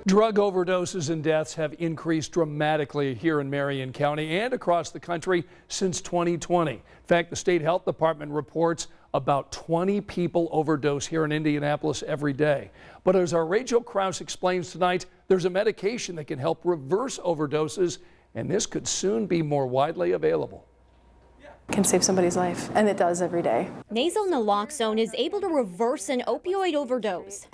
Drug overdoses and deaths have increased dramatically here in Marion County and across the country since 2020. In fact, the state health department reports about 20 people overdose here in Indianapolis every day. But as our Rachel Krause explains tonight, there's a medication that can help reverse overdoses, and this could soon be more widely available. Can save somebody's life, and it does every day. Nasal naloxone is able to reverse an opioid overdose.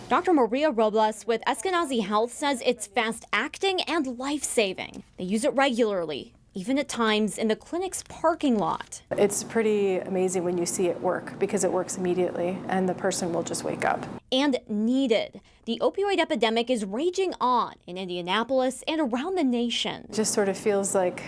Dr. Maria Robles with Eskenazi Health says it's fast-acting and life-saving. They use it regularly, even at times in the clinic's parking lot. It's pretty amazing when you see it work because it works immediately and the person will just wake up. And needed. The opioid epidemic is raging on in Indianapolis and around the nation. It just sort of feels like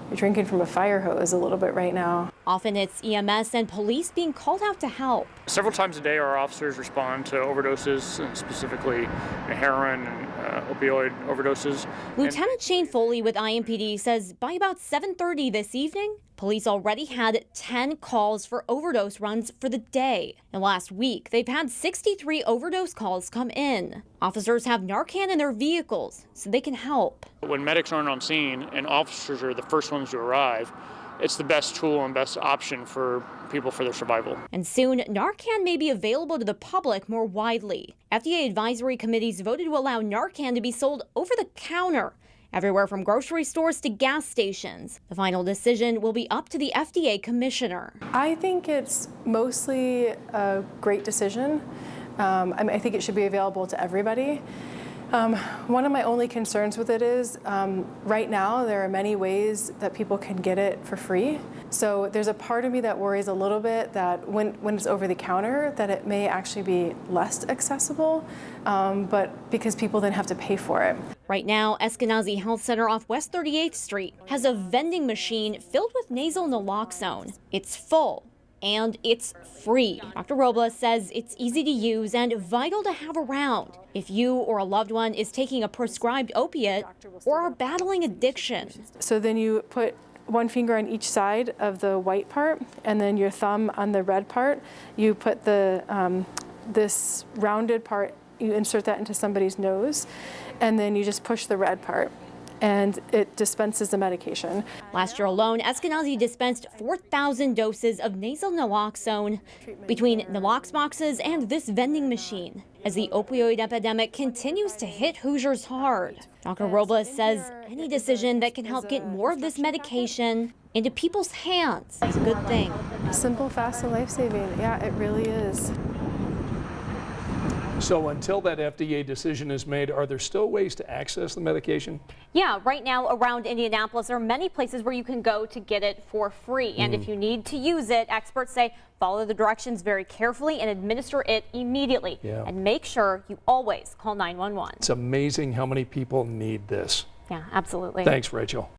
you're drinking from a fire hose a little bit right now. Often it's EMS and police being called out to help. Several times a day our officers respond to overdoses, specifically heroin and opioid overdoses. Lieutenant Shane Foley with IMPD says by about 7:30 this evening, police already had 10 calls for overdose runs for the day. And last week, they've had 63 overdose calls come in. Officers have Narcan in their vehicles so they can help. When medics aren't on scene and officers are the first ones to arrive, it's the best tool and best option for people for their survival. And soon, Narcan may be available to the public more widely. FDA advisory committees voted to allow Narcan to be sold over the counter, everywhere from grocery stores to gas stations. The final decision will be up to the FDA commissioner. I think it's mostly a great decision. I think it should be available to everybody. One of my only concerns with it is right now there are many ways that people can get it for free. So there's a part of me that worries a little bit that when it's over the counter that it may actually be less accessible, but because people then have to pay for it. Right now, Eskenazi Health Center off West 38th Street has a vending machine filled with nasal naloxone. It's full. And it's free. Dr. Robles says it's easy to use and vital to have around if you or a loved one is taking a prescribed opiate or are battling addiction. So then you put one finger on each side of the white part and then your thumb on the red part. You put the this rounded part, you insert that into somebody's nose, and then you just push the red part, and it dispenses the medication. Last year alone, Eskenazi dispensed 4,000 doses of nasal naloxone between nalox boxes and this vending machine as the opioid epidemic continues to hit Hoosiers hard. Dr. Robles says any decision that can help get more of this medication into people's hands is a good thing. Simple, fast, and life-saving. Yeah, it really is. So until that FDA decision is made, are there still ways to access the medication? Yeah, right now around Indianapolis, there are many places where you can go to get it for free. And if you need to use it, experts say follow the directions very carefully and administer it immediately. Yeah. And make sure you always call 911. It's amazing how many people need this. Yeah, absolutely. Thanks, Rachel.